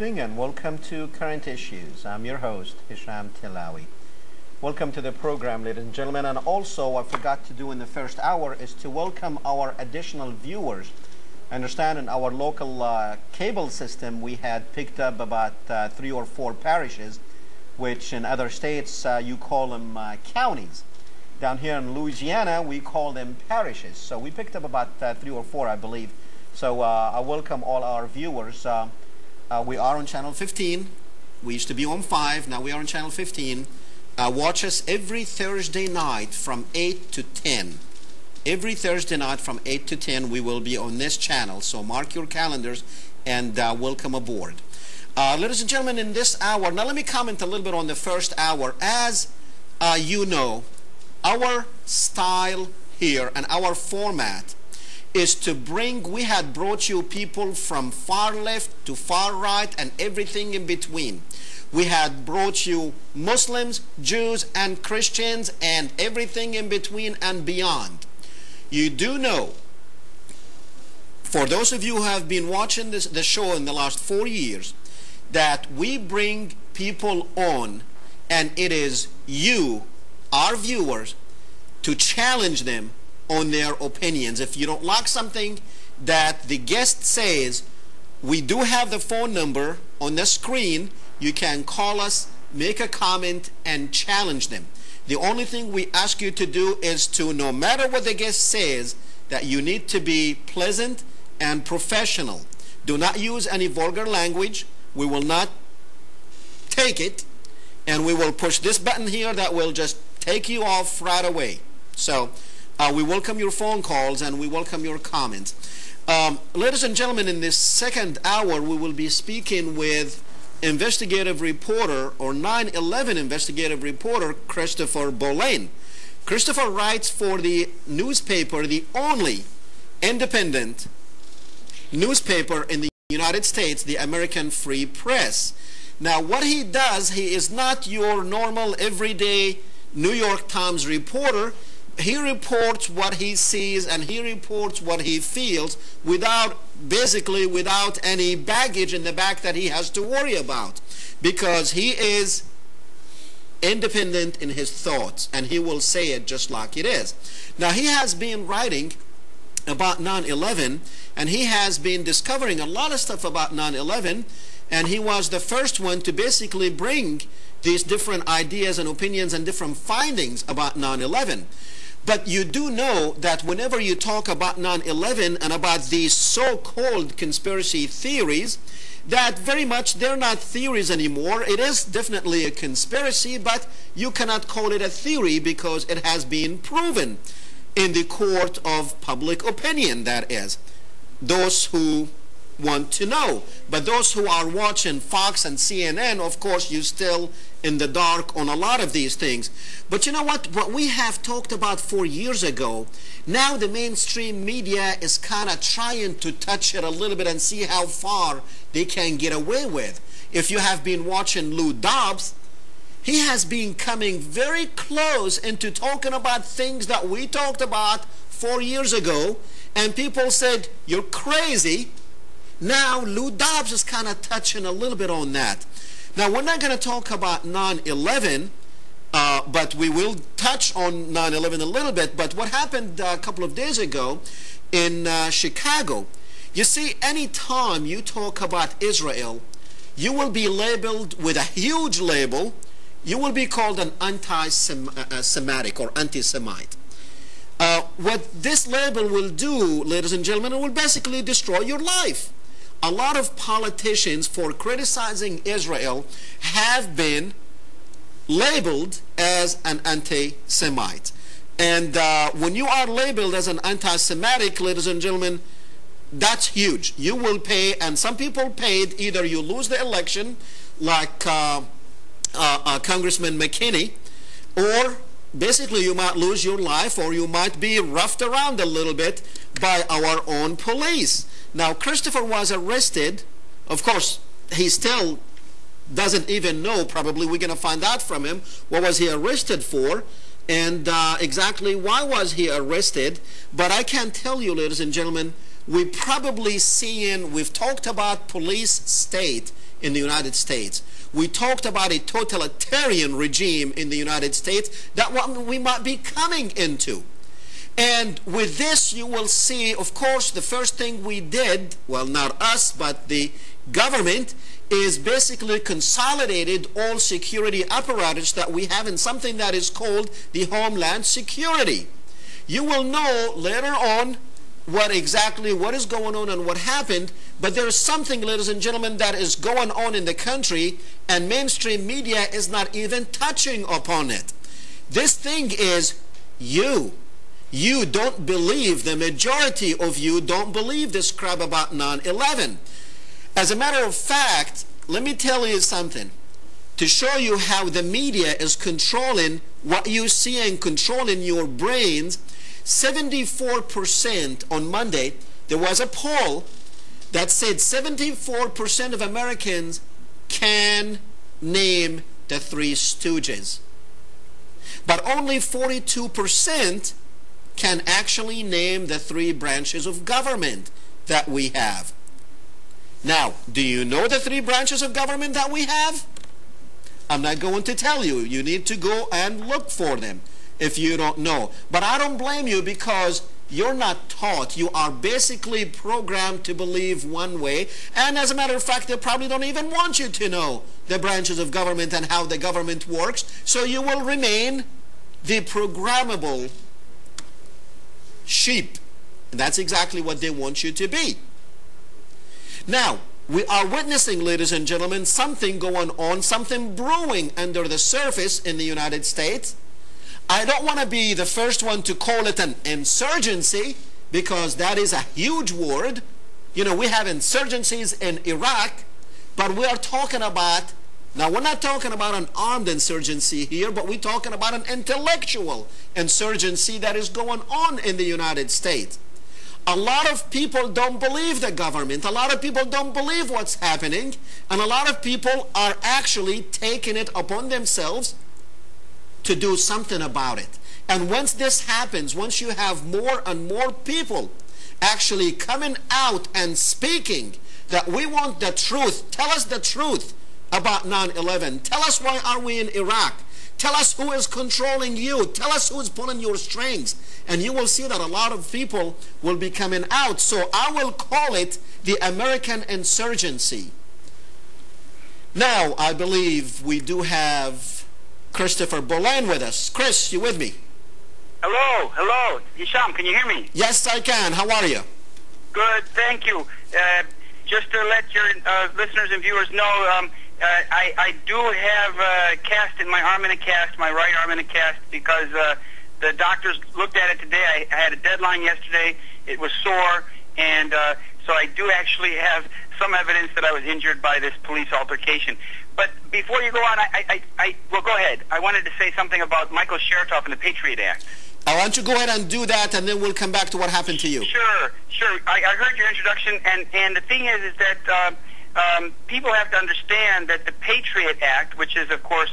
evening and welcome to Current Issues. I'm your host, Hesham Tillawi. Welcome to the program, ladies and gentlemen. And also, I forgot to do in the first hour is to welcome our additional viewers. I understand in our local cable system, we had picked up about 3 or 4 parishes, which in other states you call them counties. Down here in Louisiana, we call them parishes. So we picked up about 3 or 4, I believe. So I welcome all our viewers. We are on channel 15. We used to be on 5. Now we are on channel 15. Watch us every Thursday night from 8 to 10. Every Thursday night from 8 to 10 we will be on this channel. So mark your calendars and welcome aboard. Ladies and gentlemen, in this hour, now let me comment a little bit on the first hour. As you know, our style here and our format is to bring, we had brought you people from far left to far right and everything in between. We had brought you Muslims, Jews, and Christians and everything in between and beyond. You do know, for those of you who have been watching the show in the last 4 years, that we bring people on and it is you, our viewers, to challenge them on their opinions. If you don't like something that the guest says, we do have the phone number on the screen. You can call us, make a comment, and challenge them. The only thing we ask you to do is to, no matter what the guest says, that you need to be pleasant and professional. Do not use any vulgar language. We will not take it, and we will push this button here that will just take you off right away. So we welcome your phone calls and we welcome your comments. Ladies and gentlemen, in this second hour, we will be speaking with investigative reporter or 9/11 investigative reporter Christopher Bollyn. Christopher writes for the newspaper, the only independent newspaper in the United States, the American Free Press. Now, what he does, he is not your normal everyday New York Times reporter. He reports what he sees and he reports what he feels basically without any baggage in the back that he has to worry about, because he is independent in his thoughts and he will say it just like it is. Now, he has been writing about 9/11 and he has been discovering a lot of stuff about 9/11, and he was the first one to basically bring these different ideas and opinions and different findings about 9/11. But you do know that whenever you talk about 9/11 and about these so-called conspiracy theories, that very much they're not theories anymore. It is definitely a conspiracy, but you cannot call it a theory because it has been proven in the court of public opinion, that is. Those who want to know. But those who are watching Fox and CNN, of course, you're still in the dark on a lot of these things. But you know what we have talked about 4 years ago, now the mainstream media is kind of trying to touch it a little bit and see how far they can get away with. If you have been watching Lou Dobbs, he has been coming very close into talking about things that we talked about 4 years ago, and people said, you're crazy. Now, Lou Dobbs is kind of touching a little bit on that. Now, we're not going to talk about 9/11, but we will touch on 9/11 a little bit. But what happened a couple of days ago in Chicago, you see, any time you talk about Israel, you will be labeled with a huge label. You will be called an anti-Semitic or anti-Semite. What this label will do, ladies and gentlemen, it will basically destroy your life. A lot of politicians, for criticizing Israel, have been labeled as an anti-Semite. And when you are labeled as an anti-Semitic, ladies and gentlemen, that's huge. You will pay, and some people paid, either you lose the election, like Congressman McKinney, or basically you might lose your life, or you might be roughed around a little bit by our own police. Now, Christopher was arrested. Of course, he still doesn't even know, probably we're going to find out from him, what was he arrested for, and exactly why was he arrested. But I can tell you, ladies and gentlemen, we've talked about police state in the United States. We talked about a totalitarian regime in the United States that what we might be coming into. And with this, you will see, of course, the first thing we did, well, not us, but the government, is basically consolidated all security apparatus that we have in something that is called the Homeland Security. You will know later on what is going on and what happened, but there is something, ladies and gentlemen, that is going on in the country, and mainstream media is not even touching upon it. This thing is you. You don't believe, the majority of you don't believe this crap about 9/11. As a matter of fact, let me tell you something to show you how the media is controlling what you see and controlling your brains. 74% on Monday, there was a poll that said 74% of Americans can name the Three Stooges. But only 42% can actually name the three branches of government that we have. Now, do you know the three branches of government that we have? I'm not going to tell you. You need to go and look for them if you don't know. But I don't blame you, because you're not taught. You are basically programmed to believe one way. And as a matter of fact, they probably don't even want you to know the branches of government and how the government works. So you will remain the programmable sheep. And that's exactly what they want you to be. Now, we are witnessing, ladies and gentlemen, something going on, something brewing under the surface in the United States. I don't want to be the first one to call it an insurgency, because that is a huge word. You know, we have insurgencies in Iraq, but we are talking about, now we're not talking about an armed insurgency here, but we're talking about an intellectual insurgency that is going on in the United States. A lot of people don't believe the government. A lot of people don't believe what's happening. And a lot of people are actually taking it upon themselves to do something about it. And once this happens, once you have more and more people actually coming out and speaking that we want the truth, tell us the truth about 9/11. Tell us, why are we in Iraq? Tell us who is controlling you. Tell us who is pulling your strings. And you will see that a lot of people will be coming out. So I will call it the American insurgency. Now, I believe we do have Christopher Bollyn with us. Chris, you with me? Hello, hello. Hesham, can you hear me? Yes, I can. How are you? Good, thank you. Just to let your listeners and viewers know, I do have a cast in my arm in a cast, my right arm in a cast, because the doctors looked at it today. I had a deadline yesterday. It was sore, and so I do actually have some evidence that I was injured by this police altercation. But before you go on, well, go ahead. I wanted to say something about Michael Chertoff and the Patriot Act. I want you to go ahead and do that, and then we'll come back to what happened to you. Sure. I heard your introduction, and the thing is that people have to understand that the Patriot Act, which is, of course,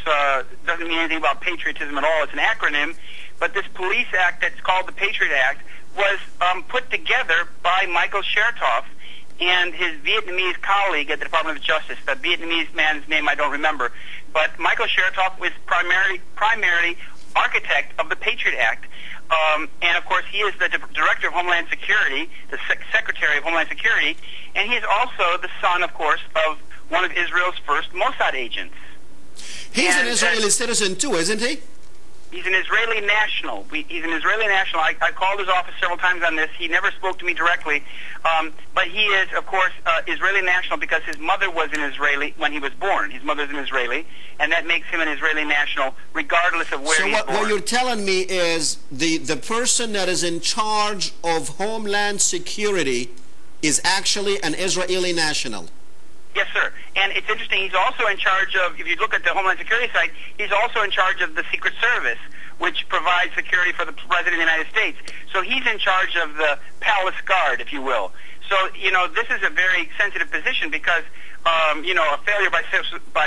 doesn't mean anything about patriotism at all. It's an acronym. But this police act that's called the Patriot Act was put together by Michael Chertoff and his Vietnamese colleague at the Department of Justice. The Vietnamese man's name I don't remember. But Michael Chertoff was primarily architect of the Patriot Act. And, of course, he is the Director of Homeland Security, the Secretary of Homeland Security, and he is also the son, of course, of one of Israel's first Mossad agents. He's an Israeli citizen, too, isn't he? He's an Israeli national. He's an Israeli national. I called his office several times on this. He never spoke to me directly. But he is, of course, Israeli national because his mother was an Israeli when he was born. His mother's an Israeli, and that makes him an Israeli national regardless of where he's born. So what you're telling me is the person that is in charge of Homeland Security is actually an Israeli national. Yes, sir. And it's interesting, he's also in charge of, if you look at the Homeland Security site, he's also in charge of the Secret Service, which provides security for the President of the United States. So he's in charge of the Palace Guard, if you will. So, you know, this is a very sensitive position because, you know, a failure by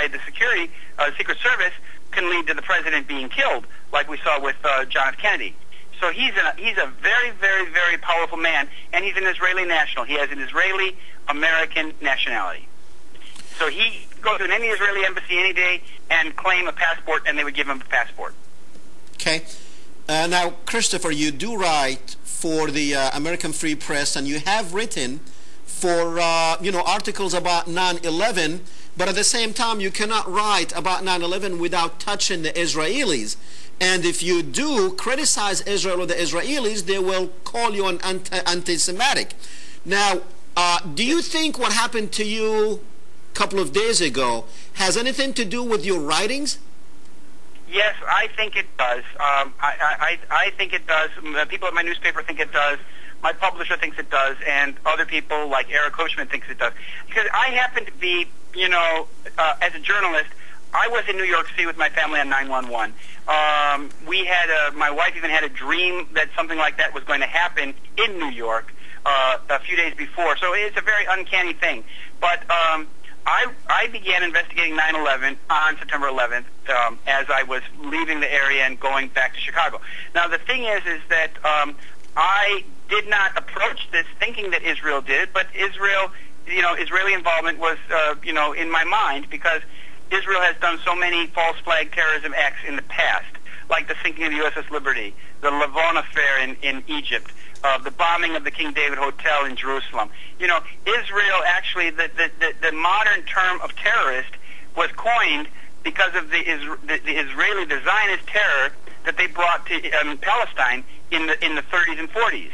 the Secret Service can lead to the President being killed, like we saw with John F. Kennedy. So he's a very, very, very powerful man, and he's an Israeli national. He has an Israeli-American nationality. So he go to any Israeli embassy any day and claim a passport, and they would give him a passport. Okay. Now, Christopher, you do write for the American Free Press, and you have written for articles about 9/11. But at the same time, you cannot write about 9/11 without touching the Israelis. And if you do criticize Israel or the Israelis, they will call you an anti-Semitic. Now, do you think what happened to you a couple of days ago has anything to do with your writings? Yes, I think it does. I think it does. The people at my newspaper think it does. My publisher thinks it does, and other people like Eric Hoshman thinks it does. Because I happen to be, as a journalist, I was in New York City with my family on 9/11. We had my wife even had a dream that something like that was going to happen in New York a few days before. So it's a very uncanny thing. But I began investigating 9/11 on September 11th as I was leaving the area and going back to Chicago. Now the thing is that I did not approach this thinking that Israel did, but Israeli involvement was, in my mind, because Israel has done so many false flag terrorism acts in the past, like the sinking of the USS Liberty, the Lavon affair in Egypt, the bombing of the King David Hotel in Jerusalem. Israel actually, the modern term of terrorist was coined because of the Israeli, the Zionist terror that they brought to Palestine in the 30s and 40s.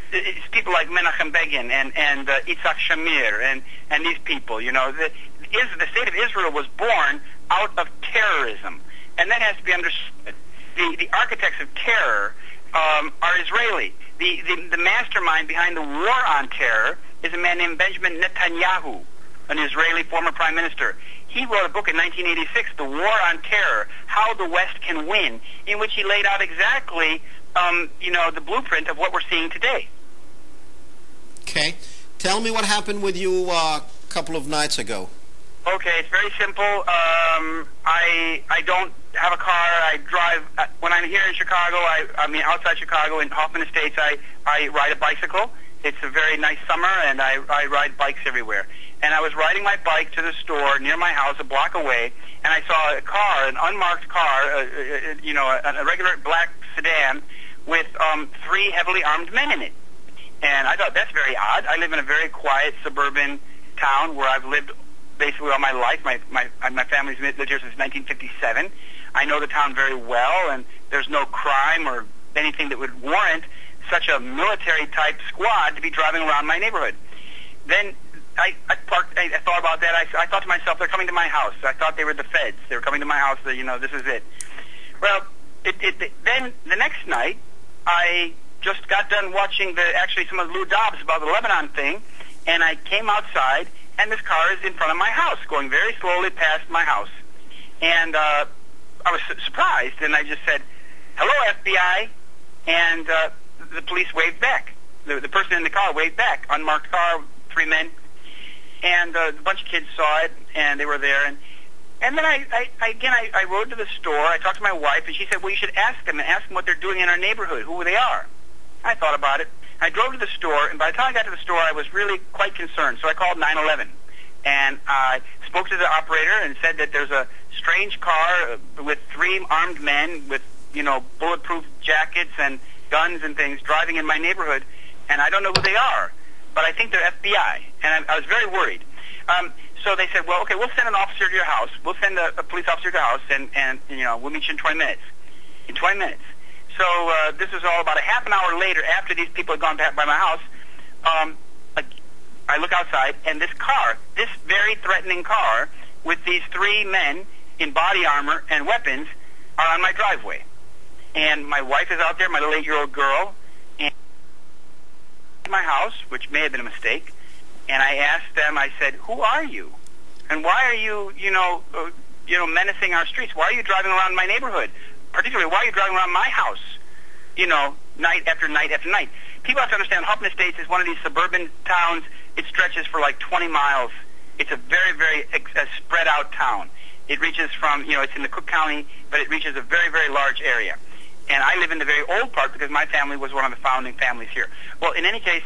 It's people like Menachem Begin and Yitzhak Shamir and these people. The state of Israel was born out of terrorism, and that has to be understood. The architects of terror are Israeli. The mastermind behind the war on terror is a man named Benjamin Netanyahu, an Israeli former prime minister. He wrote a book in 1986, The War on Terror, How the West Can Win, in which he laid out exactly, the blueprint of what we're seeing today. Okay. Tell me what happened with you a couple of nights ago. Okay, it's very simple. I don't have a car. I drive. When I'm here in Chicago, outside Chicago in Hoffman Estates, I ride a bicycle. It's a very nice summer, and I ride bikes everywhere. And I was riding my bike to the store near my house, a block away, and I saw a car, an unmarked car, a regular black sedan with 3 heavily armed men in it. And I thought, that's very odd. I live in a very quiet suburban town where I've lived basically all my life. My family's lived here since 1957. I know the town very well, and there's no crime or anything that would warrant such a military-type squad to be driving around my neighborhood. Then I parked. I thought about that. I thought to myself, they're coming to my house. I thought they were the feds. They were coming to my house. This is it. Well, then the next night, I just got done watching some of Lou Dobbs about the Lebanon thing, and I came outside, and this car is in front of my house, going very slowly past my house. And I was surprised, and I just said, "Hello, FBI," and the police waved back. The person in the car waved back. Unmarked car, 3 men. And a bunch of kids saw it, and they were there. And then I rode to the store. I talked to my wife, and she said, "Well, you should ask them what they're doing in our neighborhood, who they are." I thought about it. I drove to the store, and by the time I got to the store, I was really quite concerned. So I called 911, and I spoke to the operator and said that there's a strange car with 3 armed men with, bulletproof jackets and guns and things driving in my neighborhood, and I don't know who they are, but I think they're FBI, and I was very worried. So they said, "Well, okay, we'll send an officer to your house. We'll send a police officer to your house, and we'll meet you in 20 minutes." In 20 minutes. So this was all about a half an hour later, after these people had gone back by my house. I look outside, and this car, this very threatening car, with these 3 men in body armor and weapons, are on my driveway. And my wife is out there, my little 8-year-old girl, and my house, which may have been a mistake. And I asked them, I said, "Who are you? And why are you, menacing our streets? Why are you driving around my neighborhood? Particularly, why are you driving around my house, night after night after night?" People have to understand, Hoffman Estates is one of these suburban towns. It stretches for like 20 miles. It's a very, very spread out town. It reaches from, it's in the Cook County, but it reaches a very, very large area. And I live in the very old part because my family was one of the founding families here. Well, in any case,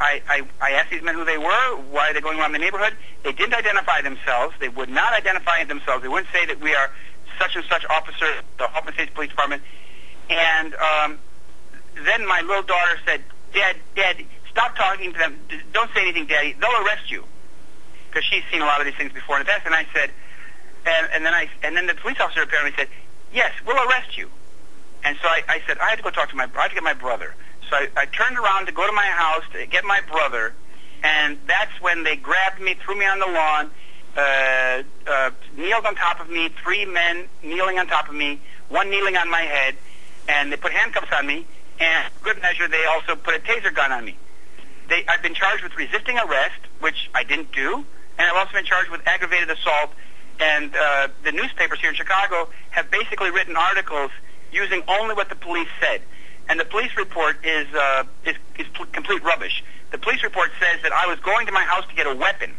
I asked these men who they were, why are they going around the neighborhood, They didn't identify themselves. They would not identify themselves. They wouldn't say that we are such and such officer, the Hoffman State Police Department. And then my little daughter said, Dad, stop talking to them. Don't say anything, Daddy. They'll arrest you. Because she's seen a lot of these things before in the past. And I said, and then the police officer apparently said, yes, we'll arrest you. And so I said, I had to go talk to I had to get my brother. So I turned around to go to my house to get my brother, and that's when they grabbed me, threw me on the lawn, kneeled on top of me, 3 men kneeling on top of me, 1 kneeling on my head, and they put handcuffs on me, and for good measure, they also put a taser gun on me. I've been charged with resisting arrest, which I didn't do, and I've also been charged with aggravated assault, and the newspapers here in Chicago have basically written articles using only what the police said. And the police report is complete rubbish. The police report says that I was going to my house to get a weapon.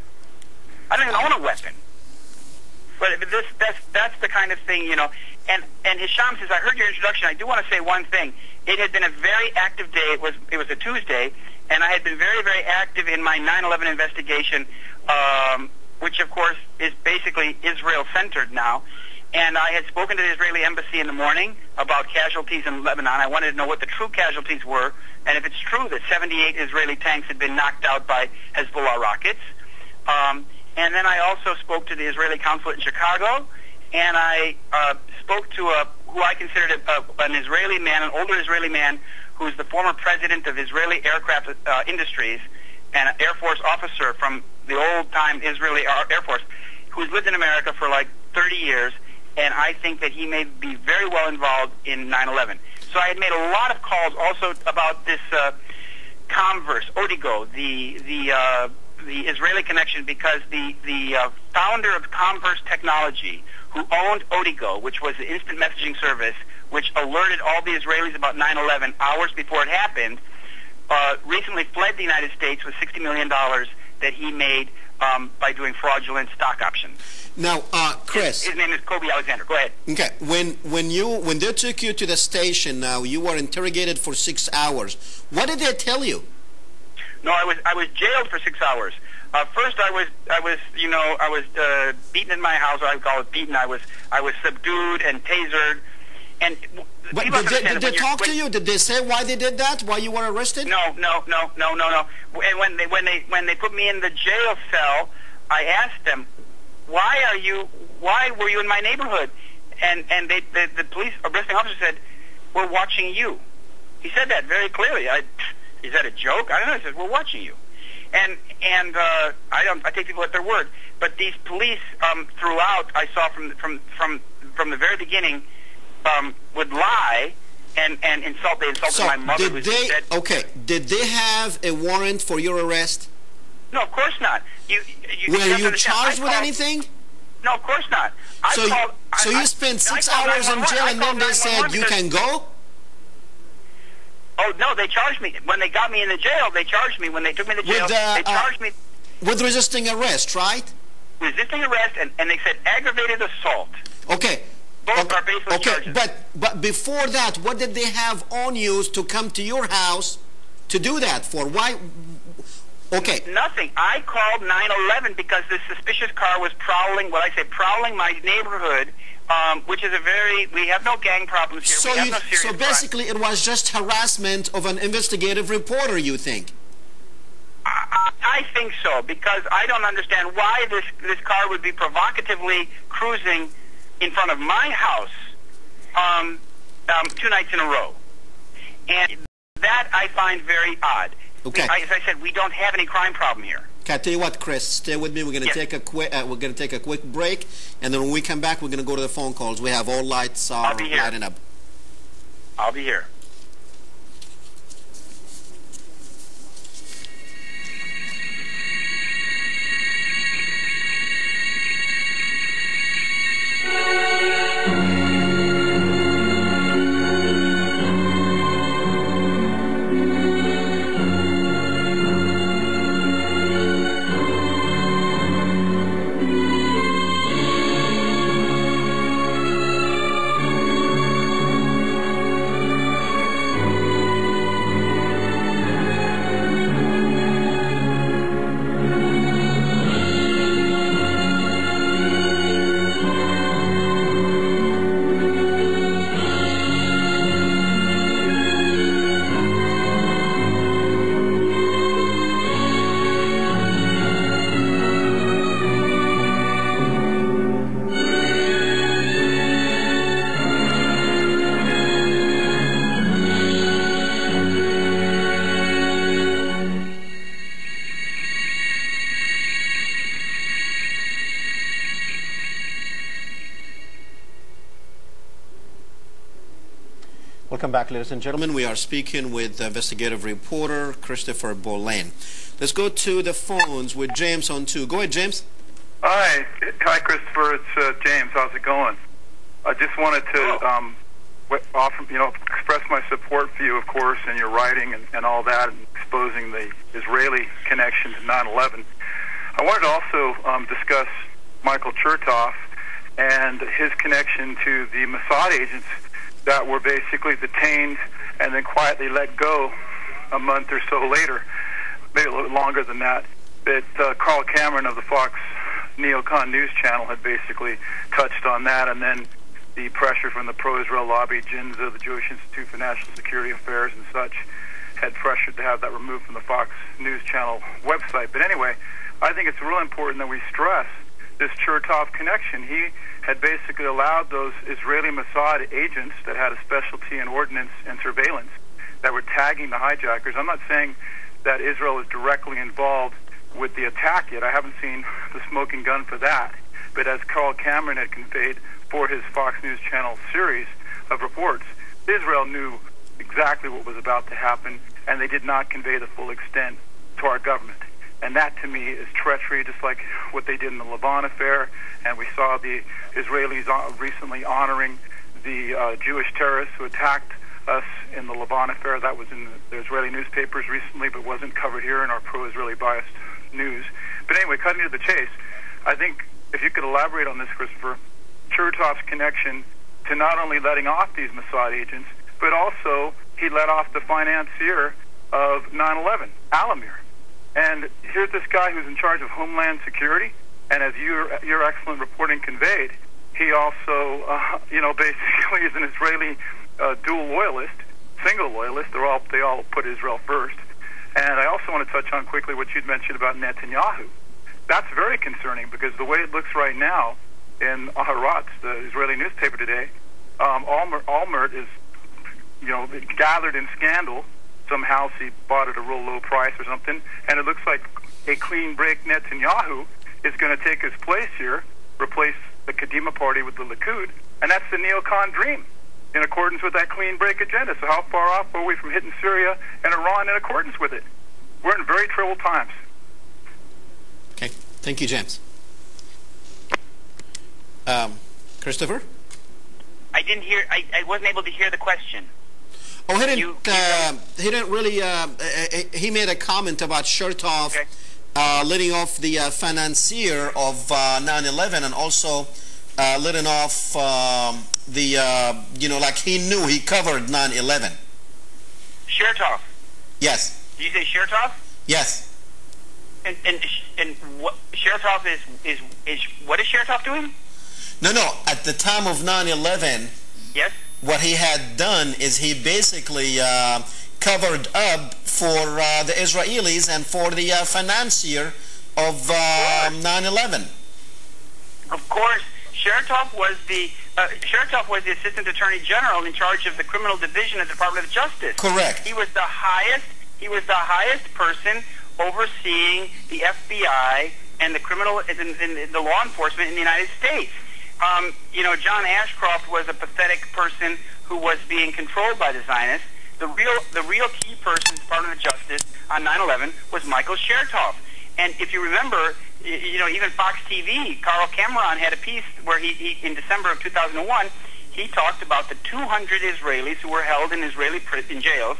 I don't even own a weapon. But that's the kind of thing, you know. And Hesham says, I heard your introduction. I do want to say one thing. It had been a very active day. It was a Tuesday, and I had been very, very active in my 9/11 investigation, which, of course, is basically Israel-centered now. And I had spoken to the Israeli embassy in the morning about casualties in Lebanon. I wanted to know what the true casualties were, and if it's true that 78 Israeli tanks had been knocked out by Hezbollah rockets. And then I also spoke to the Israeli consulate in Chicago, and I spoke to who I considered an Israeli man, an older Israeli man, who's the former president of Israeli Aircraft Industries, and an Air Force officer from the old-time Israeli Air Force, who's lived in America for like 30 years, and I think that he may be very well involved in 9/11. So I had made a lot of calls also about this Comverse, Odigo, the Israeli connection, because the founder of Comverse Technology, who owned Odigo, which was the instant messaging service, which alerted all the Israelis about 9/11 hours before it happened, recently fled the United States with $60 million that he made by doing fraudulent stock options. Now, Chris. His name is Kobe Alexander. Go ahead. Okay. When they took you to the station, now you were interrogated for 6 hours. What did they tell you? No, I was jailed for 6 hours. First, I was beaten in my house. I would call it beaten. I was subdued and tasered. And but did they talk to you? Did they say why they did that? Why you were arrested? No. And when they put me in the jail cell, I asked them, why were you in my neighborhood? And the police arresting officer said, we're watching you. He said that very clearly. Is that a joke? I don't know. He said, we're watching you. And I take people at their word. But these police throughout, I saw from the very beginning, would lie and insult. They insulted my mother. Did they have a warrant for your arrest? No, of course not. Were you charged with anything? No, of course not. So you spent 6 hours in jail, and then they said you can go? Oh, no, they charged me. When they got me in the jail, they charged me. When they took me to the jail, they charged me. With resisting arrest, right? Resisting arrest, and they said aggravated assault. Okay. Both are baseless charges. But before that, what did they have on you to come to your house to do that for? Why? Okay. Nothing. I called 911 because this suspicious car was prowling my neighborhood, which is we have no gang problems here. So basically it was just harassment of an investigative reporter, you think? I think so, because I don't understand why this car would be provocatively cruising in front of my house 2 nights in a row. And that I find very odd. Okay. As I said, we don't have any crime problem here. Okay, I tell you what, Chris, stay with me. We're going to take a quick break, and then when we come back, we're going to go to the phone calls. We have all lights lighting up. I'll be here. Welcome back, ladies and gentlemen. We are speaking with investigative reporter Christopher Bollyn. Let's go to the phones with James on 2. Go ahead, James. Hi, Christopher. It's James. How's it going? I just wanted to express my support for you, of course, in your writing and all that, and exposing the Israeli connection to 9/11. I wanted to also discuss Michael Chertoff and his connection to the Mossad agents that were basically detained and then quietly let go a month or so later, maybe a little longer than that, that Carl Cameron of the Fox Neocon News Channel had basically touched on that, and then the pressure from the pro-Israel lobby, JINSA, the Jewish Institute for National Security Affairs and such, had pressured to have that removed from the Fox News Channel website. But anyway, I think it's real important that we stress this Chertoff connection. He had basically allowed those Israeli Mossad agents that had a specialty in ordnance and surveillance that were tagging the hijackers. I'm not saying that Israel is directly involved with the attack yet. I haven't seen the smoking gun for that. But as Carl Cameron had conveyed for his Fox News Channel series of reports, Israel knew exactly what was about to happen, and they did not convey the full extent to our government. And that, to me, is treachery, just like what they did in the Lebanon affair. And we saw the Israelis recently honoring the Jewish terrorists who attacked us in the Lebanon affair. That was in the Israeli newspapers recently, but wasn't covered here in our pro-Israeli biased news. But anyway, cutting to the chase, I think if you could elaborate on this, Christopher, Chertoff's connection to not only letting off these Mossad agents, but also he let off the financier of 9/11, Alamir. And here's this guy who's in charge of Homeland Security, and as your excellent reporting conveyed, he also, basically is an Israeli dual loyalist, single loyalist. They all put Israel first. And I also want to touch on quickly what you'd mentioned about Netanyahu. That's very concerning because the way it looks right now in Haaretz, the Israeli newspaper today, Almert is, gathered in scandal. Some house he bought at a real low price or something, and it looks like a clean break Netanyahu is going to take his place here, replace the Kadima party with the Likud, and that's the neocon dream in accordance with that clean break agenda. So how far off are we from hitting Syria and Iran in accordance with it? We're in very troubled times. Okay. Thank you, James. Christopher? I didn't hear. I wasn't able to hear the question. Oh, he didn't really. He made a comment about Chertoff letting off the financier of 9/11, and also letting off like he knew he covered 9/11. Chertoff. Yes. Did you say Chertoff? Yes. And what Chertoff is what is Chertoff doing? No. At the time of 9/11. Yes. What he had done is he basically covered up for the Israelis and for the financier of 9/11. Of course, Chertoff was the Assistant Attorney General in charge of the Criminal Division of the Department of Justice. Correct. He was the highest person overseeing the FBI and the criminal, the law enforcement in the United States. John Ashcroft was a pathetic person who was being controlled by the Zionists. The real key person in the Department of Justice on 9/11 was Michael Chertoff. And if you remember, even Fox TV, Carl Cameron had a piece where he in December of 2001, he talked about the 200 Israelis who were held in Israeli jails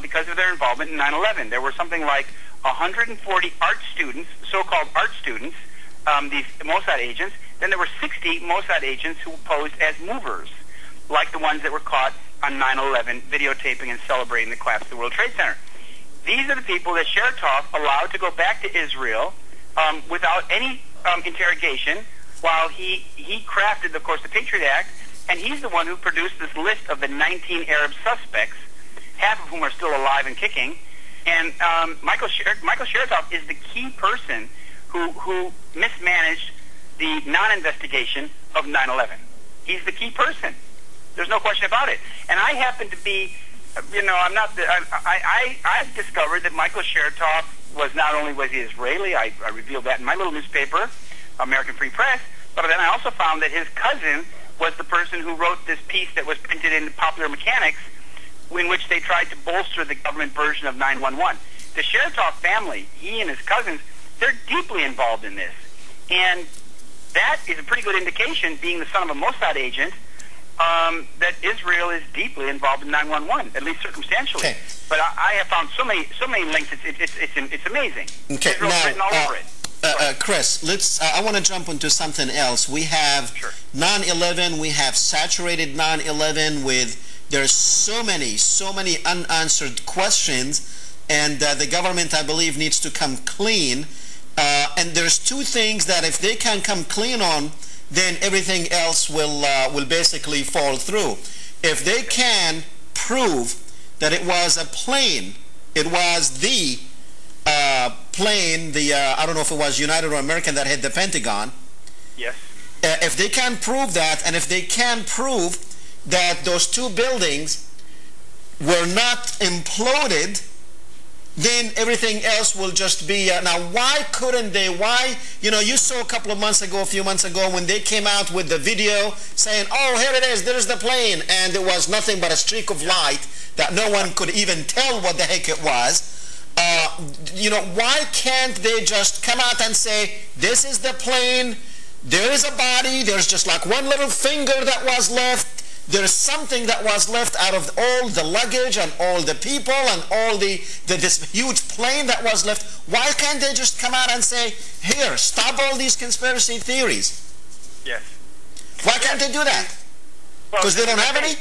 because of their involvement in 9/11. There were something like 140 art students, so-called art students, these Mossad agents. Then there were 60 Mossad agents who posed as movers, like the ones that were caught on 9/11 videotaping and celebrating the collapse of the World Trade Center. These are the people that Chertoff allowed to go back to Israel without any interrogation, while he crafted, of course, the Patriot Act, and he's the one who produced this list of the 19 Arab suspects, half of whom are still alive and kicking. And Michael Chertoff is the key person who mismanaged the non-investigation of 9/11. He's the key person. There's no question about it. And I happen to be, I discovered that Michael Chertoff was not only was he Israeli, I revealed that in my little newspaper, American Free Press, but then I also found that his cousin was the person who wrote this piece that was printed in Popular Mechanics, in which they tried to bolster the government version of 911. The Chertoff family, he and his cousins, they're deeply involved in this. And that is a pretty good indication, being the son of a Mossad agent, that Israel is deeply involved in 911, at least circumstantially. Okay. But I have found so many links. It's amazing. Okay. Israel's written all over it. Chris, I want to jump into something else. We have 9/11. We have saturated 9/11 with there's so many unanswered questions, and the government, I believe, needs to come clean. And there's two things that if they can come clean on, then everything else will basically fall through. If they can prove that it was a plane, it was the plane, I don't know if it was United or American that hit the Pentagon. Yes. If they can prove that, and if they can prove that those two buildings were not imploded, then everything else will just be, now why couldn't they, you saw a few months ago, when they came out with the video saying, oh, here it is, there's the plane, and it was nothing but a streak of light that no one could even tell what the heck it was. Why can't they just come out and say, this is the plane, there is a body, there's just like one little finger that was left, there's something that was left out of all the luggage and all the people and all this huge plane that was left. Why can't they just come out and say, here, stop all these conspiracy theories? Yes. Why can't they do that? Because they don't have any?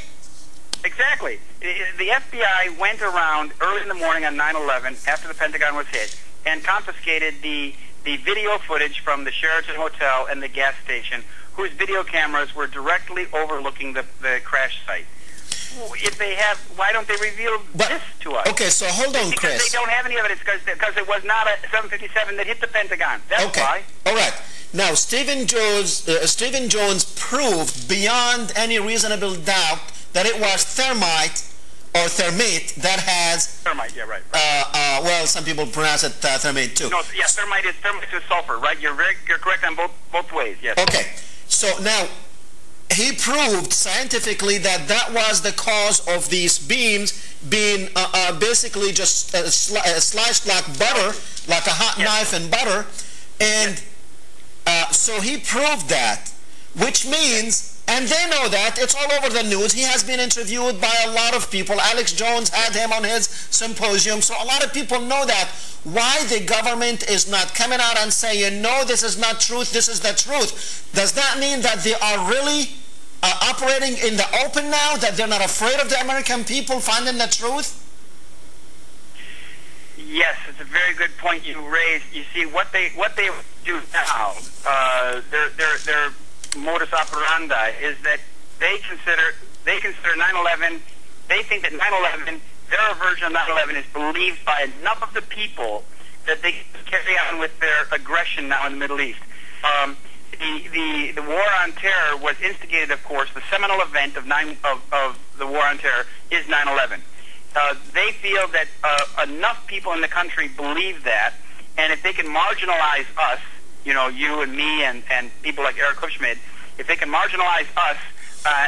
Exactly. The FBI went around early in the morning on 9/11, after the Pentagon was hit, and confiscated the video footage from the Sheraton Hotel and the gas station, whose video cameras were directly overlooking the crash site. If they have, why don't they reveal this to us? Okay, so hold on, because Chris. they don't have any evidence, because it was not a 757 that hit the Pentagon. That's why. All right. Now, Stephen Jones proved beyond any reasonable doubt that it was thermite or thermite that has... Thermite, yeah, right. Well, some people pronounce it thermite too. No, yeah, thermite is sulfur, right? You're correct on both ways, yes. Okay. So now, he proved scientifically that that was the cause of these beams being basically just sliced like butter, like a hot knife in butter. And so he proved that, which means, and they know that, it's all over the news. He has been interviewed by a lot of people. Alex Jones had him on his symposium. So a lot of people know that. Why the government is not coming out and saying, no, this is not truth, this is the truth? Does that mean that they are really operating in the open now, that they're not afraid of the American people finding the truth? Yes, it's a very good point you raised. You see, what they do now, their modus operandi is that they consider 9/11. They think that 9/11, their version of 9/11, is believed by enough of the people that they can carry on with their aggression now in the Middle East. The war on terror was instigated, of course. The seminal event of the war on terror is 9/11. They feel that enough people in the country believe that, and if they can marginalize us, you and me and people like Eric Hufschmid, if they can marginalize us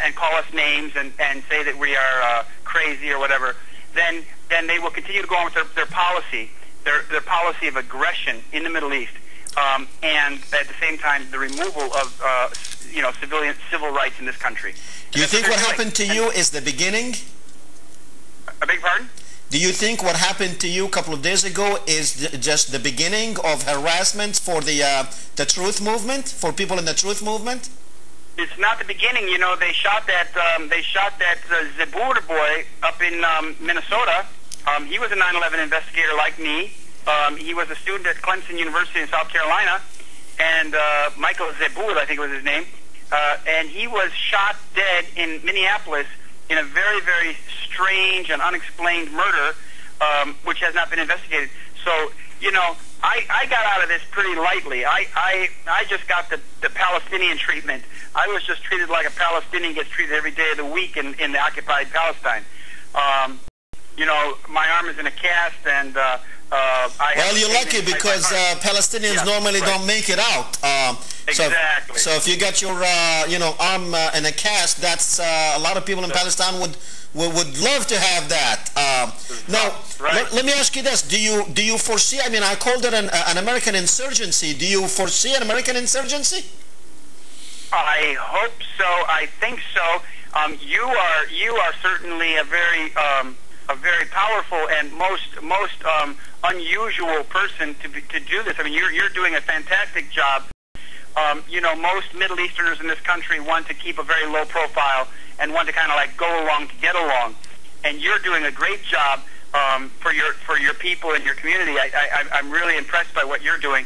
and call us names and say that we are crazy or whatever, then they will continue to go on with their policy, their policy of aggression in the Middle East, and at the same time the removal of civil rights in this country. Do you think what happened to you is the beginning? I beg your pardon? Do you think what happened to you a couple of days ago is just the beginning of harassment for the truth movement, for people in the truth movement? It's not the beginning. They shot that Zabur boy up in Minnesota. He was a 9/11 investigator like me. He was a student at Clemson University in South Carolina, and Michael Zabur, I think was his name, and he was shot dead in Minneapolis in a very, very strange and unexplained murder, which has not been investigated. So, I got out of this pretty lightly. I just got the Palestinian treatment. I was just treated like a Palestinian gets treated every day of the week in the occupied Palestine. My arm is in a cast, and Well, you're lucky because Palestinians normally don't make it out. Exactly. So if you got your arm in a cast, that's a lot of people in Palestine would love to have that. Now, let me ask you this: Do you foresee? I mean, I called it an American insurgency. Do you foresee an American insurgency? I hope so. I think so. You are certainly a very powerful and most unusual person to do this. I mean, you're doing a fantastic job. Most Middle Easterners in this country want to keep a very low profile and want to kind of like go along to get along, and you're doing a great job for your people and your community. I'm really impressed by what you're doing,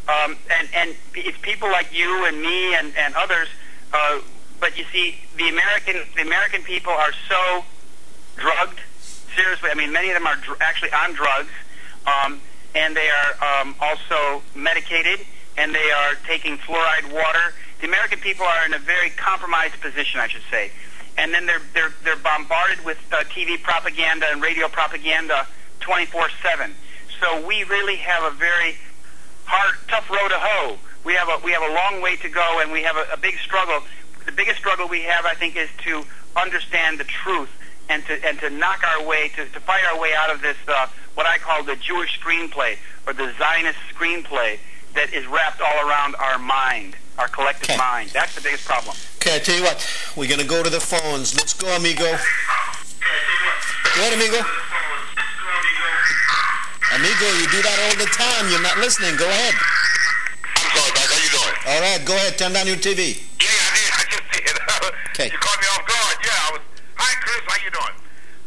and it's people like you and me and others. But you see, the American people are so drugged. Seriously, I mean, many of them are actually on drugs, and they are also medicated, and they are taking fluoride water. The American people are in a very compromised position, I should say. And then they're bombarded with TV propaganda and radio propaganda 24/7. So we really have a very hard, tough road to hoe. We have a long way to go, and we have a big struggle. The biggest struggle we have, I think, is to understand the truth and to knock our way, to fight our way out of this, what I call the Jewish screenplay, or the Zionist screenplay that is wrapped all around our mind, our collective mind. That's the biggest problem. Okay, I tell you what, we're going to go to the phones. Let's go, amigo. Go ahead, amigo. Amigo, you do that all the time. You're not listening. Go ahead. I'm sorry, Doc. How you doing? All right, go ahead. Turn down your TV. Yeah, I did. I just did. Okay. You caught me off guard. Yeah, Hi, Chris. How you doing?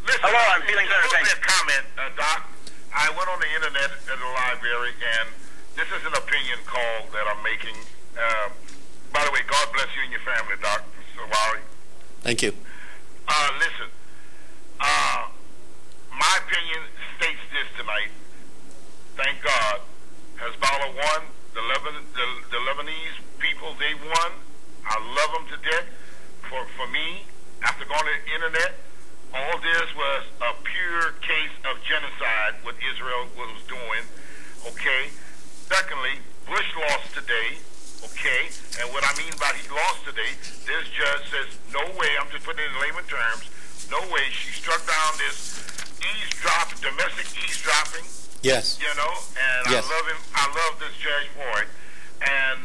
Listen, hello, I'm feeling better, thanks. A comment, Doc. I went on the internet at the library, and this is an opinion call that I'm making. By the way, God bless you and your family, Doc. Sorry. Thank you. Listen, my opinion states this tonight. Thank God, Hezbollah won. The Lebanese people, they won. I love them to death. For me, after going to the internet, all this was a pure case of genocide, what Israel was doing. Okay. Secondly, Bush lost today. Okay, and what I mean by he lost today, this judge says, no way, I'm just putting it in layman terms, no way, she struck down this domestic eavesdropping. Yes. And yes. I love this judge for it. And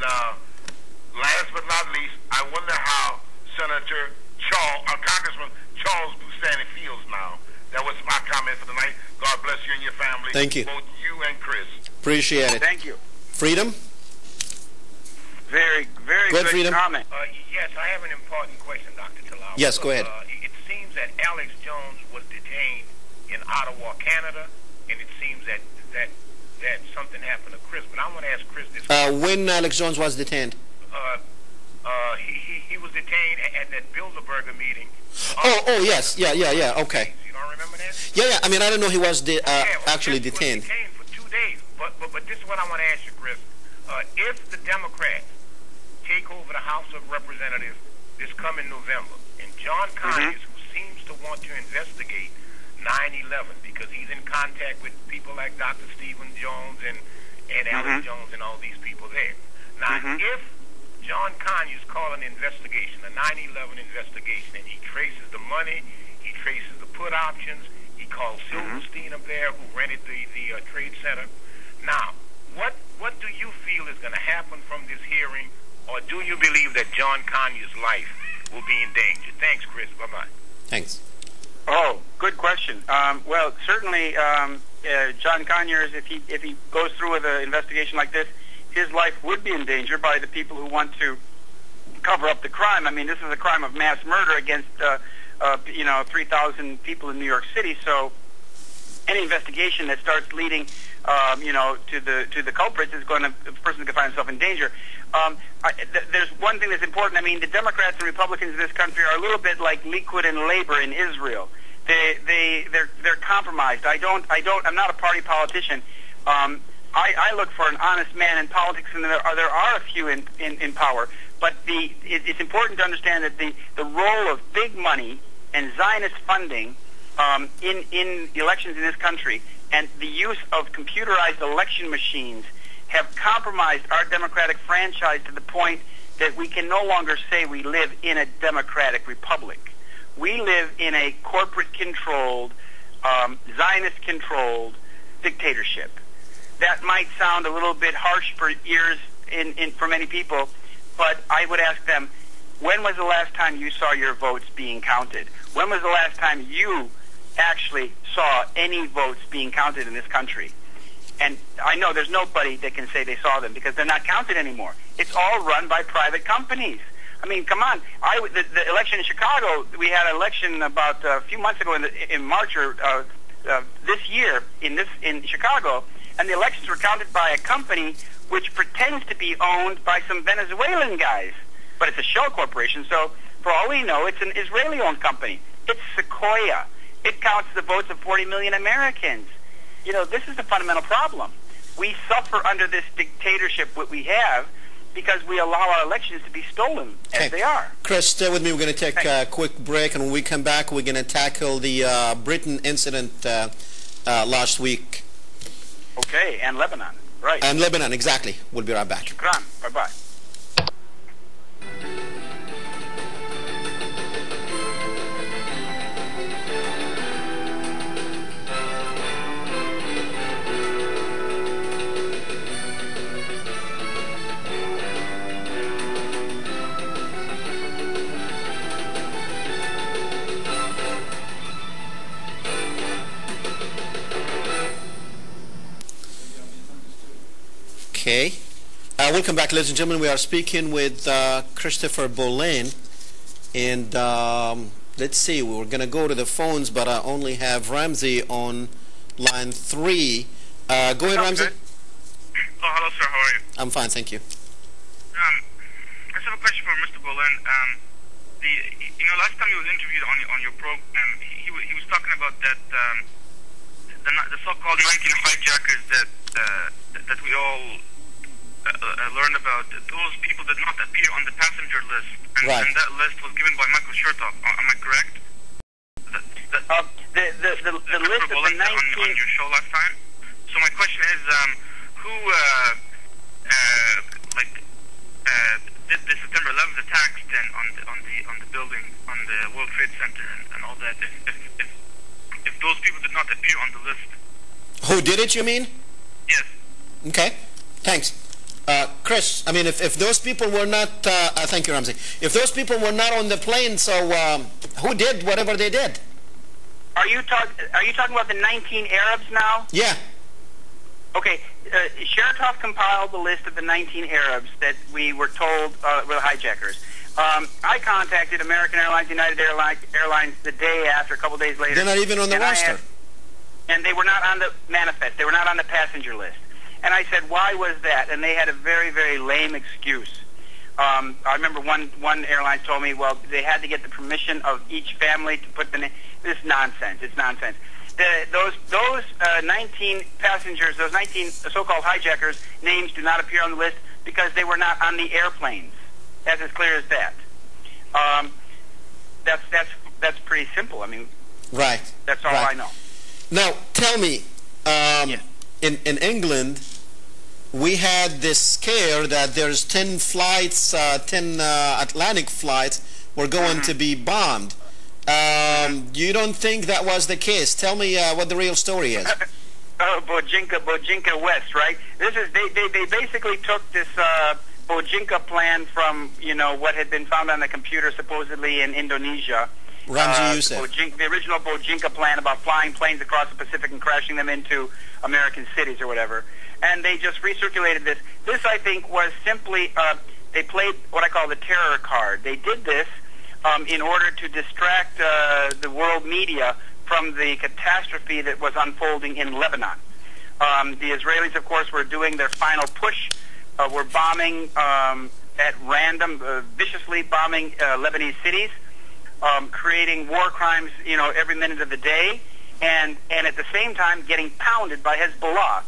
last but not least, I wonder how Congressman Charles Bustani feels now. That was my comment for tonight. God bless you and your family. Thank you. Both you and Chris. Appreciate it. Thank you. Freedom? Very good Freedom. comment. Yes, I have an important question, Dr. Tillawi. Yes, go ahead. It seems that Alex Jones was detained in Ottawa, Canada, and it seems that something happened to Chris. But I want to ask Chris this. When Alex Jones was detained? He was detained at that Bilderberger meeting. Yes. Yeah. Okay. You don't remember that? Yeah. I mean, I don't know he was actually detained. He was detained for 2 days. But this is what I want to ask you, Chris. If the Democrats take over the House of Representatives this coming November, and John Conyers, who seems to want to investigate 9/11 because he's in contact with people like Dr. Stephen Jones and Alex Jones and all these people there. Now, if John Conyers call an investigation, a 9/11 investigation, and he traces the money, he traces the put options, he calls Silverstein up there who rented the trade center. Now, what do you feel is going to happen from this hearing, or do you believe that John Conyers' life will be in danger? Thanks, Chris. Bye-bye. Thanks. Oh, good question. Well, certainly, John Conyers, if he goes through with an investigation like this, his life would be in danger by the people who want to cover up the crime. I mean, this is a crime of mass murder against 3,000 people in New York City. So any investigation that starts leading to the culprits is going to, the person is going to find himself in danger. There's one thing that's important. I mean, the Democrats and Republicans in this country are a little bit like Likud and Labor in Israel. They're compromised. I'm not a party politician. I look for an honest man in politics, and there are a few in power. But it's important to understand that the role of big money and Zionist funding in elections in this country and the use of computerized election machines have compromised our democratic franchise to the point that we can no longer say we live in a democratic republic. We live in a corporate-controlled, Zionist-controlled dictatorship. That might sound a little bit harsh for ears for many people, but I would ask them, when was the last time you saw your votes being counted? When was the last time you actually saw any votes being counted in this country? And I know there's nobody that can say they saw them because they're not counted anymore. It's all run by private companies. I mean, come on. The election in Chicago, we had an election about a few months ago in March or this year in Chicago, and the elections were counted by a company which pretends to be owned by some Venezuelan guys. But it's a shell corporation, so for all we know, it's an Israeli-owned company. It's Sequoia. It counts the votes of 40 million Americans. You know, this is the fundamental problem. We suffer under this dictatorship what we have because we allow our elections to be stolen as they are. Chris, stay with me. We're going to take a quick break, and when we come back, we're going to tackle the Britain incident last week. Okay, and Lebanon, right. And Lebanon, exactly. We'll be right back. Shukran. Bye-bye. Okay. Welcome back, ladies and gentlemen. We are speaking with Christopher Bollyn. And let's see, we were going to go to the phones, but I only have Ramsey on line 3. Go ahead, Ramsey. Oh, hello, sir. How are you? I'm fine, thank you. I just have a question for Mr. Bollyn. Last time he was interviewed on your program, he was talking about that the so-called 19 hijackers that we all learned about. Those people did not appear on the passenger list, and that list was given by Michael Chertoff. Am I correct? The list of the 19 on your show last time. So my question is, who did the September 11th attacks then on the building, on the World Trade Center and all that? If those people did not appear on the list. Who did it, you mean? Yes. Okay, thanks. Chris, I mean, if those people were not, thank you, Ramsey. If those people were not on the plane, so who did whatever they did? Are you talking about the 19 Arabs now? Yeah. Okay, Chertoff compiled the list of the 19 Arabs that we were told were the hijackers. I contacted American Airlines, United Airlines the day after, a couple days later. They're not even on the roster. And they were not on the manifest. They were not on the passenger list. And I said, why was that? And they had a very, very lame excuse. I remember one airline told me, well, they had to get the permission of each family to put the name. This is nonsense. It's nonsense. Those 19 passengers, those 19 so-called hijackers, names do not appear on the list because they were not on the airplanes. That's as clear as that. That's pretty simple. I mean, right. That's all I know. Now, tell me, in England, we had this scare that there's 10 flights, 10 Atlantic flights were going to be bombed. You don't think that was the case? Tell me what the real story is. Bojinka West, right? They basically took this Bojinka plan from what had been found on the computer supposedly in Indonesia. Ramsey Youssef. The original Bojinka plan about flying planes across the Pacific and crashing them into American cities or whatever. And they just recirculated this. This, I think, was simply, they played what I call the terror card. They did this in order to distract the world media from the catastrophe that was unfolding in Lebanon. The Israelis, of course, were doing their final push, were bombing at random, viciously bombing Lebanese cities, creating war crimes, every minute of the day, and at the same time getting pounded by Hezbollah.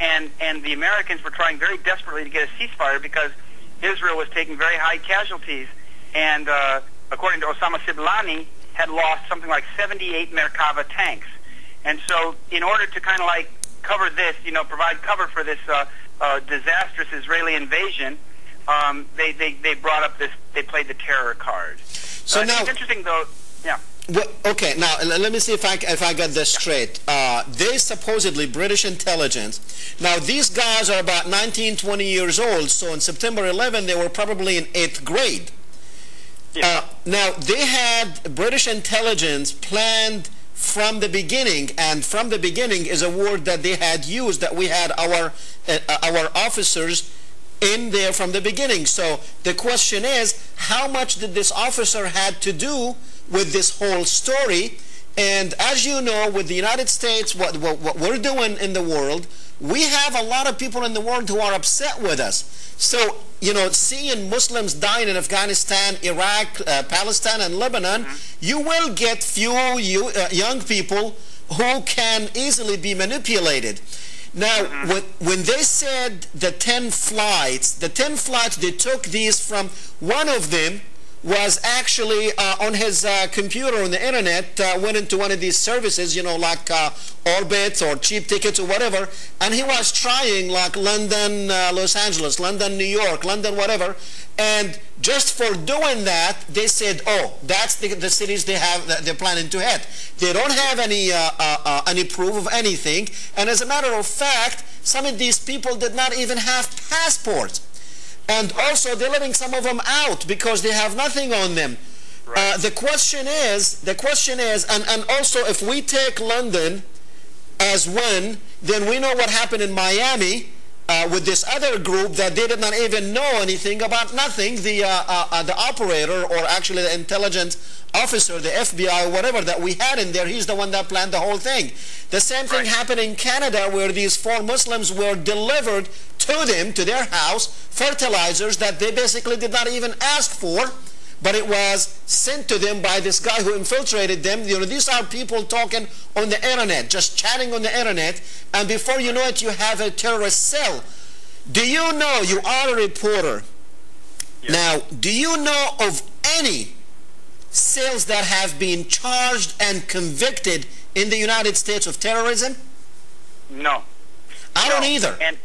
And the Americans were trying very desperately to get a ceasefire because Israel was taking very high casualties, and according to Osama Siblani, had lost something like 78 Merkava tanks. And so in order to kind of like cover this, provide cover for this disastrous Israeli invasion, they brought up this, they played the terror card. So now, it's interesting though, yeah. Well, okay, now let me see if I got this straight. They supposedly, British intelligence, now these guys are about 19, 20 years old, so on September 11 they were probably in 8th grade. Yeah. Now they had British intelligence planned from the beginning, and from the beginning is a word that they had used, that we had our officers in there from the beginning. So the question is, how much did this officer had to do with this whole story? And as you know, with the United States, what we're doing in the world, we have a lot of people in the world who are upset with us. So, seeing Muslims dying in Afghanistan, Iraq, Palestine, and Lebanon, you will get few young people who can easily be manipulated. Now, when they said the 10 flights, they took these from, one of them was actually on his computer on the internet, went into one of these services, like Orbit or Cheap Tickets or whatever, and he was trying like London, Los Angeles, London, New York, London, whatever, and just for doing that, they said, oh, that's the cities they're planning to hit. They don't have any proof of anything, and as a matter of fact, some of these people did not even have passports. And also, they're letting some of them out because they have nothing on them. Right. The question is, and also if we take London as one, then we know what happened in Miami with this other group that they did not even know anything about nothing. The operator, or actually the intelligence officer, the FBI, whatever that we had in there, he's the one that planned the whole thing. The same thing happened in Canada, where these 4 Muslims were delivered to them, to their house, fertilizers that they basically did not even ask for, but it was sent to them by this guy who infiltrated them. These are people talking on the internet, just chatting on the internet, and before you know it, you have a terrorist cell. Do you know, you are a reporter, now, do you know of any cells that have been charged and convicted in the United States of terrorism? No. I don't either. And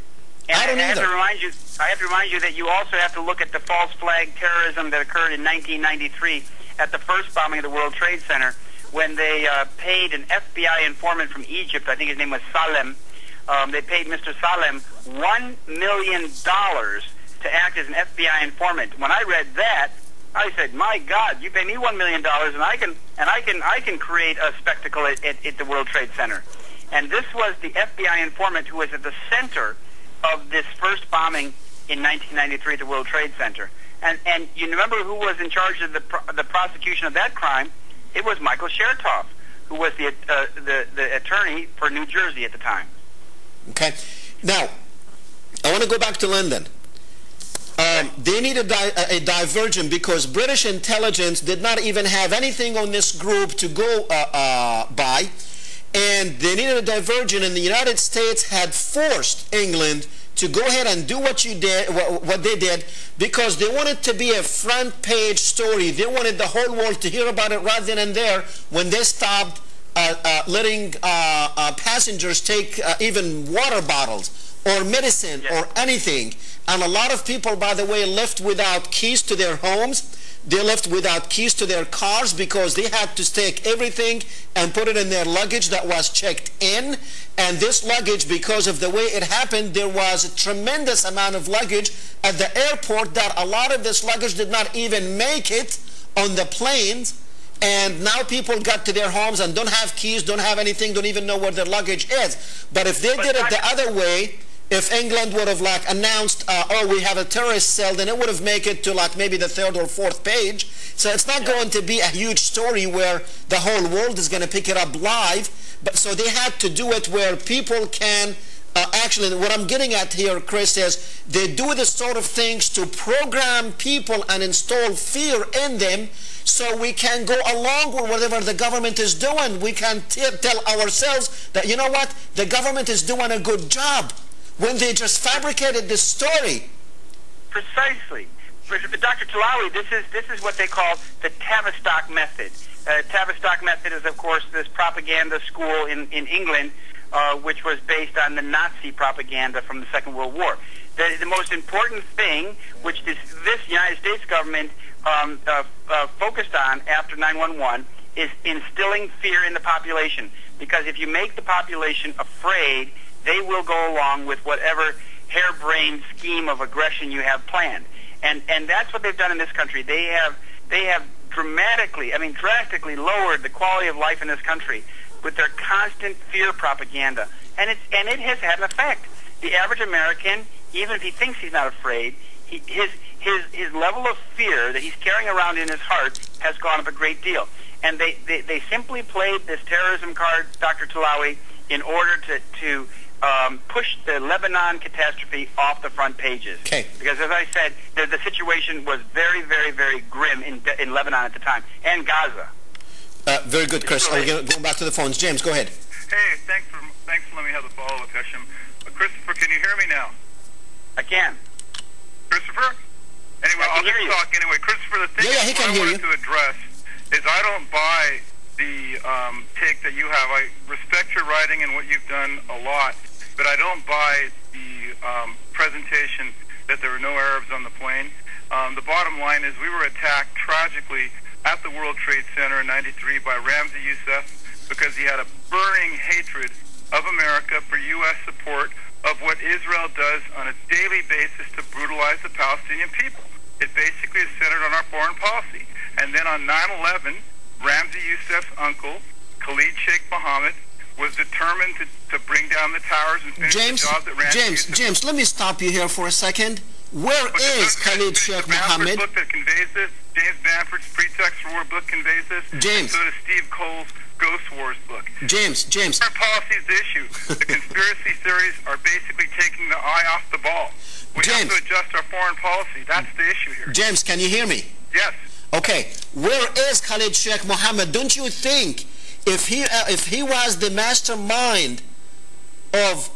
I have to remind you that you also have to look at the false flag terrorism that occurred in 1993 at the first bombing of the World Trade Center, when they paid an FBI informant from Egypt, I think his name was Salem. They paid Mr. Salem $1 million to act as an FBI informant. When I read that, I said, "My God, you pay me $1 million, and I can create a spectacle at the World Trade Center." And this was the FBI informant who was at the center of this first bombing in 1993 at the World Trade Center. And you remember who was in charge of the prosecution of that crime? It was Michael Chertoff, who was the attorney for New Jersey at the time. Okay. Now, I want to go back to London. They needed a diversion because British intelligence did not even have anything on this group to go by, and they needed a diversion, and the United States had forced England to go ahead and do what they did, because they wanted to be a front page story. They wanted the whole world to hear about it right then and there when they stopped letting passengers take even water bottles or medicine or anything. And a lot of people, by the way, left without keys to their homes. They left without keys to their cars because they had to take everything and put it in their luggage that was checked in. And this luggage, because of the way it happened, there was a tremendous amount of luggage at the airport that a lot of this luggage did not even make it on the planes. And now people got to their homes and don't have keys, don't have anything, don't even know where their luggage is. But if they did it the other way, if England would have announced, oh, we have a terrorist cell, then it would have made it to maybe the 3rd or 4th page. So it's not going to be a huge story where the whole world is going to pick it up live. But so they had to do it where people can actually, what I'm getting at here, Chris, is they do this sort of things to program people and install fear in them, so we can go along with whatever the government is doing. We can tell ourselves that, you know what, the government is doing a good job, when they just fabricated this story. Precisely. Dr. Tillawi, this is what they call the Tavistock method. Tavistock method is, of course, this propaganda school in England, which was based on the Nazi propaganda from the Second World War. The most important thing, which this United States government focused on after 9/11, is instilling fear in the population. Because if you make the population afraid, they will go along with whatever harebrained scheme of aggression you have planned. And that's what they've done in this country. They have drastically lowered the quality of life in this country with their constant fear propaganda. And it has had an effect. The average American, even if he thinks he's not afraid, his level of fear that he's carrying around in his heart has gone up a great deal. And they simply played this terrorism card, Dr. Tillawi, in order to push the Lebanon catastrophe off the front pages. Okay. Because, as I said, the situation was very, very, very grim in Lebanon at the time, and Gaza. Very good, Chris. Going back to the phones. James, go ahead. Hey, thanks for letting me have the follow-up, Hesham. Christopher, can you hear me now? I can. Christopher? Anyway, I'll just talk anyway. Christopher, the thing he can I hear wanted to address is I don't buy the take that you have. I respect your writing and what you've done a lot, but I don't buy the presentation that there were no Arabs on the plane. The bottom line is we were attacked tragically at the World Trade Center in '93 by Ramzi Youssef because he had a burning hatred of America for U.S. support of what Israel does on a daily basis to brutalize the Palestinian people. It basically is centered on our foreign policy. And then on 9/11, Ramzi Youssef's uncle, Khalid Sheikh Mohammed, was determined to bring down the towers and finish the job that Ramzi Youssef... James, let me stop you here for a second. Where is Khalid Sheikh Mohammed? The book that conveys this, James Bamford's Pretext for War book conveys this. James. And so does Steve Cole's Ghost Wars book. James. Foreign policy is the issue. The conspiracy theories are basically taking the eye off the ball. We have to adjust our foreign policy. That's the issue here. James, can you hear me? Yes. Okay. Where is Khalid Sheikh Mohammed? Don't you think if he was the mastermind of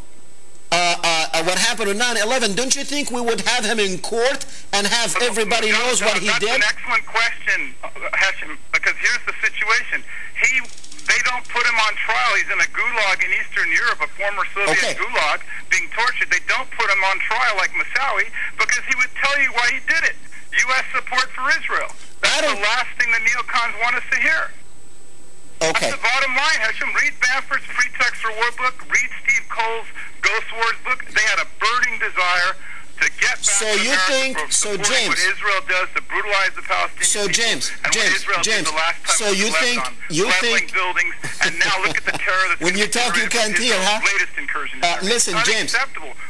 what happened on 9/11, don't you think we would have him in court and have everybody knows what he did? That's an excellent question, Hesham, because here's the situation. They don't put him on trial. He's in a gulag in Eastern Europe, a former Soviet gulag, being tortured. They don't put him on trial like Moussaoui because he would tell you why he did it. U.S. support for Israel. That's the last thing the neocons want us to hear. Okay. That's the bottom line, Hesham. Read Bamford's Pretext for War book. Read Steve Cole's Ghost Wars book. They had a burning desire to get back to America for supporting what Israel does to brutalize the Palestinians. James, and what Israel did the last time so you think buildings, and now look at the terror that's when you talk you can't hear, huh? Latest incursion. Listen, James.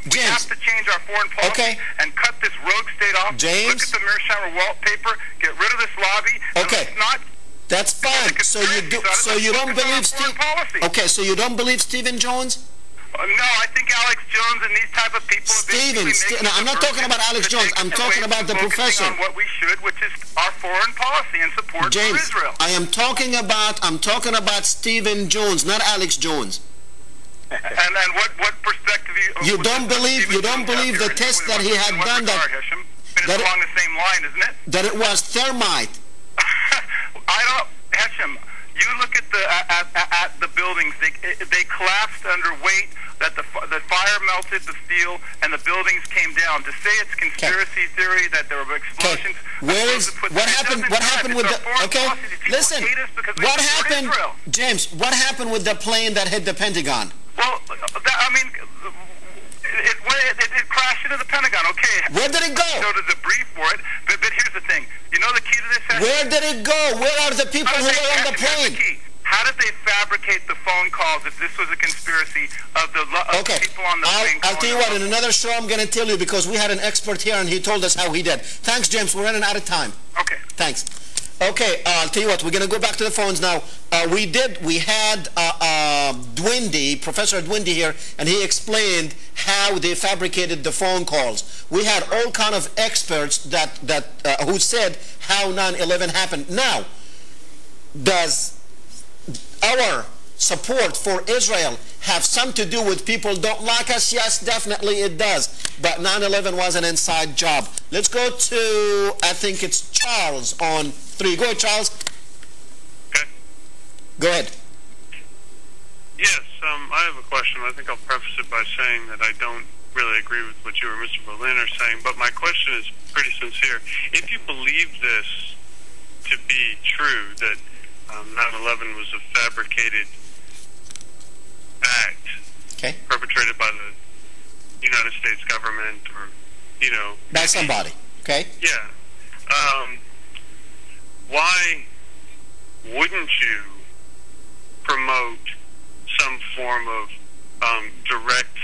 We have to change our foreign policy and cut this rogue state off. James. Look at the Mearsheimer wallpaper. Get rid of this lobby. Okay. That's fine. So you don't believe So you don't believe Stephen Jones? No, I think Alex Jones and these type of people. No, I'm not talking about Alex Jones. I'm talking about the professor. On what we should, which is our foreign policy and support for Israel. I am talking about Stephen Jones, not Alex Jones. And what perspective you don't believe the test that he had done that it's along the same line, isn't it? That it was thermite. Hesham, you look at the buildings. They collapsed under weight. That the fire melted the steel and the buildings came down. To say it's conspiracy theory that there were explosions. What happened with the? Listen. What happened, James? What happened with the plane that hit the Pentagon? Well, it crashed into the Pentagon. Okay. Where did it go? So the debris for it. But here's the thing. You know the key to this? Where did it go? Where are the people who were on the plane? How did they fabricate the phone calls if this was a conspiracy of the people on the plane? I'll tell you what, in another show I'm going to tell you because we had an expert here and he told us how he did. Thanks, James. We're running out of time. Okay. Thanks. Okay, I'll tell you what, we're going to go back to the phones now. We had Dwindy, Professor Dwindy here, and he explained how they fabricated the phone calls. We had all kind of experts who said how 9/11 happened. Now, does our support for Israel have something to do with people don't like us? Yes, definitely it does. but 9/11 was an inside job. Let's go to, I think it's Charles on 3. Go ahead, Charles. Okay. Go ahead. Yes, I have a question. I think I'll preface it by saying that I don't really agree with what you or Mr. Bollyn are saying, but my question is pretty sincere. If you believe this to be true, that 9/11 was a fabricated act perpetrated by the United States government, or, you know... By somebody, okay? Yeah. Why wouldn't you promote some form of direct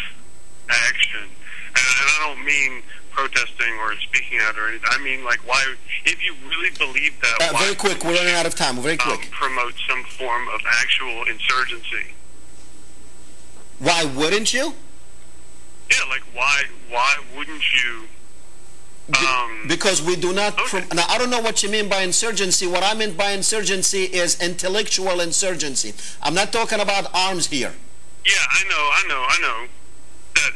action? And I don't mean protesting or speaking out or anything. I mean, like, why, if you really believe that, very quick, we're running out of time. Very quick. Promote some form of actual insurgency. Why wouldn't you? Yeah, like, why wouldn't you? Because we do not... Now, I don't know what you mean by insurgency. What I meant by insurgency is intellectual insurgency. I'm not talking about arms here. Yeah, I know. That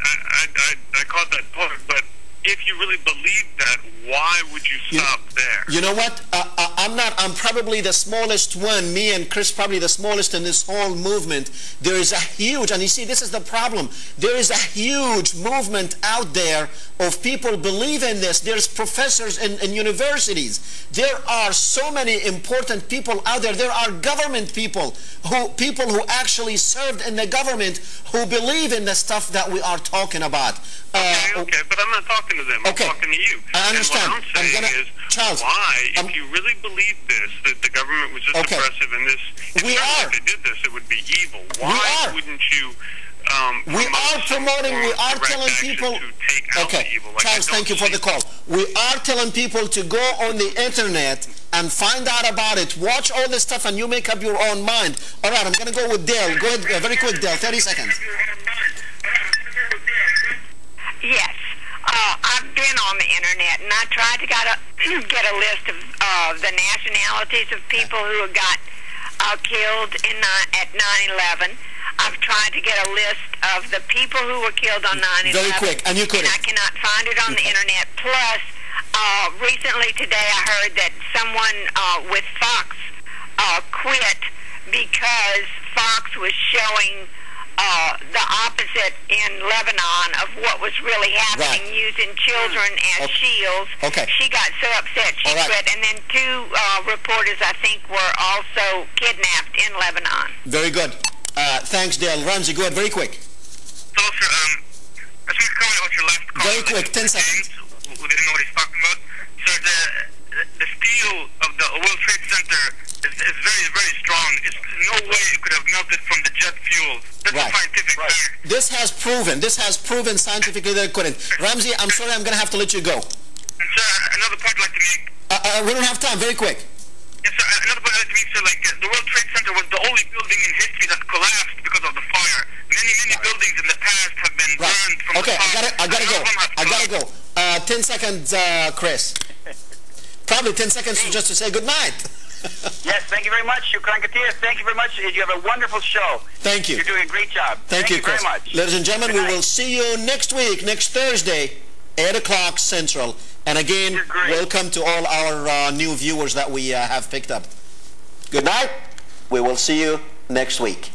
I caught that part, but if you really believe that, why would you stop there? You know what? I'm probably the smallest one. Me and Chris probably the smallest in this whole movement. There is a huge, and you see, this is the problem. There is a huge movement out there of people believing this. There's professors in universities. There are so many important people out there. There are government people who actually served in the government who believe in the stuff that we are talking about. Okay, but I'm not talking to them. I'm talking to you. I understand. And what I'm saying is, Charles, why, if you really believe this, that the government was just oppressive and this, if they did this, it would be evil. Why wouldn't you we are promoting, we are telling people... Okay, Charles, thank you for the call. We are telling people to go on the internet and find out about it. Watch all this stuff and you make up your own mind. All right, I'm going to go with Dale. Go ahead, very quick, Dale, 30 seconds. Yes. I've been on the internet and I tried to get a list of the nationalities of people who got killed at 9/11. I've tried to get a list of the people who were killed on 9/11. Very quick, and you couldn't. And I cannot find it on the internet. Plus, recently today I heard that someone with Fox quit because Fox was showing the opposite in Lebanon of what was really happening, using children as shields. She got so upset she quit, and then 2 reporters, I think, were also kidnapped in Lebanon. Very good. Thanks, Dale. Ramsey, go ahead, very quick. So, sir, I just want to comment about your last call. Very quick, 10 seconds. Who didn't know what he's talking about. Sir, the steel of the World Trade Center is very, very strong. It's no way it could have melted from the jet fuel. That's scientific. This has proven scientifically that it couldn't. Ramsey, I'm sorry, I'm going to have to let you go. And sir, another point I'd like to make. We don't have time, very quick. Yes, sir, another point I'd like to make, sir, like, the World Trade Center was the only building in history that collapsed because of the fire. Many buildings in the past have been burned from the fire. I gotta go. 10 seconds, Chris. Probably 10 seconds just to say good night. Yes, thank you very much. Shukran Katir. Thank you very much. You have a wonderful show. Thank you. You're doing a great job. Thank you, Chris. very much. Ladies and gentlemen, we will see you next week, next Thursday, 8 o'clock Central. And again, welcome to all our new viewers that we have picked up. Good night. We will see you next week.